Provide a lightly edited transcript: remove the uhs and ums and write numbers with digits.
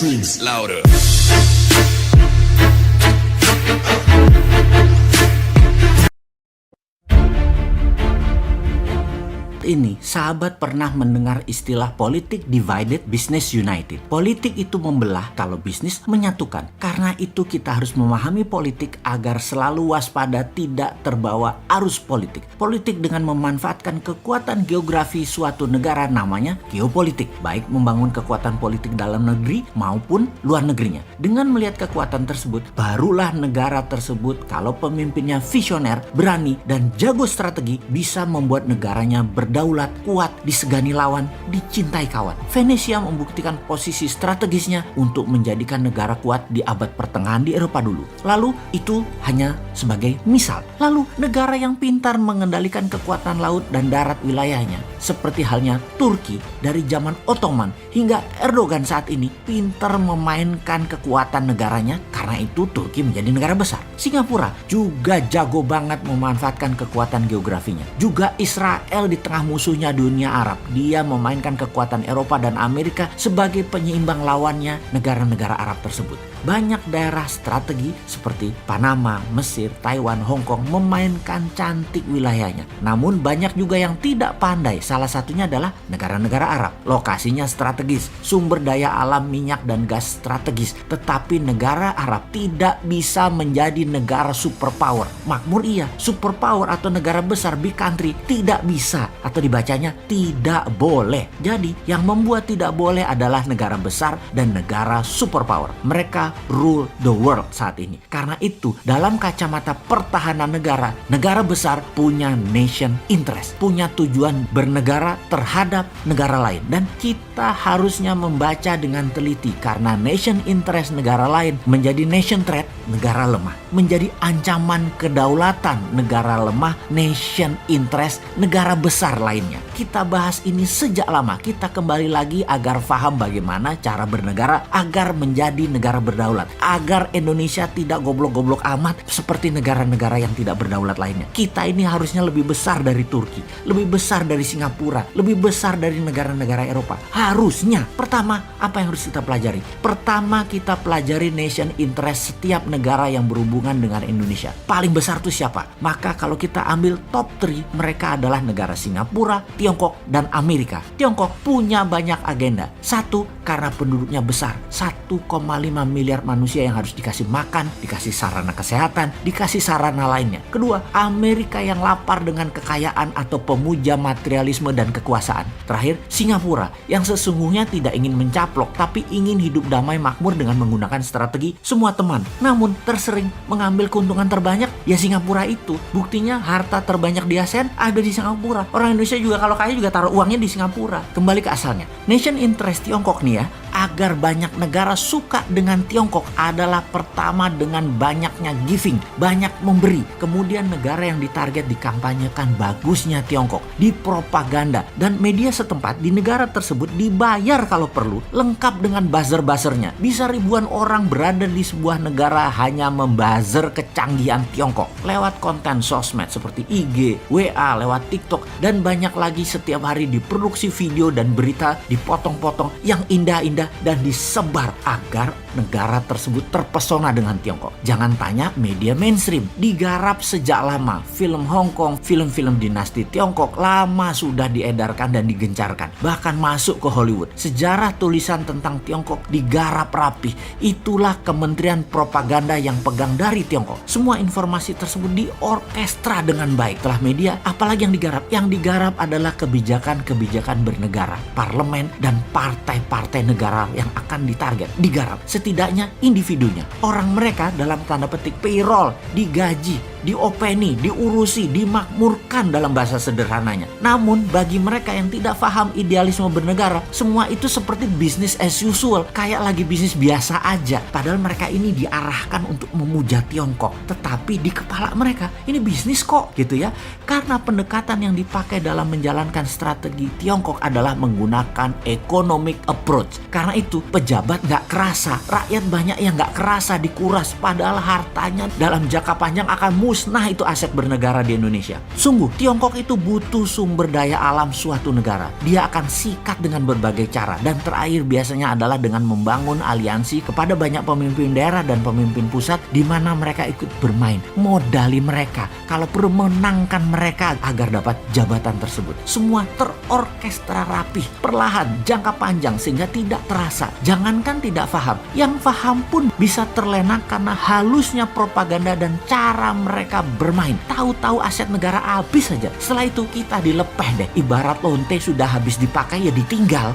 streets louder. Ini, sahabat pernah mendengar istilah politik divided, business united. Politik itu membelah, kalau bisnis menyatukan. Karena itu kita harus memahami politik agar selalu waspada tidak terbawa arus politik. Politik dengan memanfaatkan kekuatan geografi suatu negara namanya geopolitik. Baik membangun kekuatan politik dalam negeri maupun luar negerinya. Dengan melihat kekuatan tersebut, barulah negara tersebut kalau pemimpinnya visioner, berani, dan jago strategi bisa membuat negaranya berdaulat, kuat, disegani lawan, dicintai kawan. Venesia membuktikan posisi strategisnya untuk menjadikan negara kuat di abad pertengahan di Eropa dulu. Lalu itu hanya sebagai misal. Lalu negara yang pintar mengendalikan kekuatan laut dan darat wilayahnya, seperti halnya Turki dari zaman Ottoman hingga Erdogan saat ini, pintar memainkan kekuatan negaranya. Karena itu Turki menjadi negara besar. Singapura juga jago banget memanfaatkan kekuatan geografinya. Juga Israel di tengah musuhnya dunia Arab. Dia memainkan kekuatan Eropa dan Amerika sebagai penyeimbang lawannya negara-negara Arab tersebut. Banyak daerah strategi seperti Panama, Mesir, Taiwan, Hong Kong memainkan cantik wilayahnya. Namun banyak juga yang tidak pandai. Salah satunya adalah negara-negara Arab. Lokasinya strategis, sumber daya alam minyak dan gas strategis. Tetapi negara Arab tidak bisa menjadi negara superpower. Makmur iya, superpower atau negara besar, big country, tidak bisa. Atau dibacanya tidak boleh. Jadi yang membuat tidak boleh adalah negara besar dan negara superpower. Mereka rule the world saat ini. Karena itu dalam kacamata pertahanan negara, negara besar punya nation interest, punya tujuan bernegara terhadap negara lain. Dan kita harusnya membaca dengan teliti, karena nation interest negara lain menjadi nation threat, negara lemah. Menjadi ancaman kedaulatan negara lemah, nation interest negara besar lainnya. Kita bahas ini sejak lama. Kita kembali lagi agar paham bagaimana cara bernegara agar menjadi negara berdaulat. Agar Indonesia tidak goblok-goblok amat seperti negara-negara yang tidak berdaulat lainnya. Kita ini harusnya lebih besar dari Turki, lebih besar dari Singapura, lebih besar dari negara-negara Eropa. Harusnya. Pertama, apa yang harus kita pelajari? Pertama, kita pelajari nation interest setiap negara yang berhubungan dengan Indonesia. Paling besar itu siapa? Maka kalau kita ambil top 3, mereka adalah negara Singapura, Tiongkok, dan Amerika. Tiongkok punya banyak agenda. Satu, karena penduduknya besar. 1,5 miliar manusia yang harus dikasih makan, dikasih sarana kesehatan, dikasih sarana lainnya. Kedua, Amerika yang lapar dengan kekayaan atau pemuja materialisme dan kekuasaan. Terakhir, Singapura yang sesungguhnya tidak ingin mencaplok tapi ingin hidup damai makmur dengan menggunakan strategi semua teman. Namun tersering mengambil keuntungan terbanyak ya Singapura itu. Buktinya harta terbanyak di ASEAN ada di Singapura. Orang Indonesia juga kalau kaya juga taruh uangnya di Singapura. Kembali ke asalnya. Nation interest Tiongkok nih ya, agar banyak negara suka dengan Tiongkok adalah pertama dengan banyaknya giving, banyak memberi. Kemudian negara yang ditarget dikampanyekan bagusnya Tiongkok, dipropaganda, dan media setempat di negara tersebut dibayar kalau perlu, lengkap dengan buzzer-buzzernya. Bisa ribuan orang berada di sebuah negara hanya membuzzer kecanggihan Tiongkok lewat konten sosmed seperti IG, WA, lewat TikTok, dan banyak lagi. Setiap hari diproduksi video dan berita dipotong-potong yang indah-indah dan disebar agar negara tersebut terpesona dengan Tiongkok. Jangan tanya media mainstream, digarap sejak lama. Film Hong Kong, film-film dinasti Tiongkok lama sudah diedarkan dan digencarkan, bahkan masuk ke Hollywood. Sejarah tulisan tentang Tiongkok digarap rapi. Itulah Kementerian Propaganda yang pegang dari Tiongkok. Semua informasi tersebut diorkestra dengan baik. Setelah media, apalagi yang digarap? Yang digarap adalah kebijakan-kebijakan bernegara, parlemen, dan partai-partai negara yang akan ditarget. Digarap setidaknya individunya. Orang mereka dalam tanda petik payroll, digaji, diopeni, diurusi, dimakmurkan dalam bahasa sederhananya. Namun bagi mereka yang tidak paham idealisme bernegara, semua itu seperti business as usual, kayak lagi bisnis biasa aja. Padahal mereka ini diarahkan untuk memuja Tiongkok, tetapi di kepala mereka ini bisnis kok gitu ya. Karena pendekatan yang dipakai dalam menjalankan strategi Tiongkok adalah menggunakan economic approach. Karena itu pejabat gak kerasa, rakyat banyak yang gak kerasa dikuras, padahal hartanya dalam jangka panjang akan musnah itu aset bernegara di Indonesia. Sungguh, Tiongkok itu butuh sumber daya alam suatu negara. Dia akan sikat dengan berbagai cara. Dan terakhir biasanya adalah dengan membangun aliansi kepada banyak pemimpin daerah dan pemimpin pusat di mana mereka ikut bermain. Modali mereka, kalau perlu menangkan mereka agar dapat jabatan tersebut. Semua terorkestra rapih, perlahan, jangka panjang sehingga tidak terasa. Jangankan tidak paham, yang paham pun bisa terlena karena halusnya propaganda dan cara mereka bermain. Tahu-tahu aset negara habis saja. Setelah itu kita dilepeh deh. Ibarat lonte sudah habis dipakai ya ditinggal.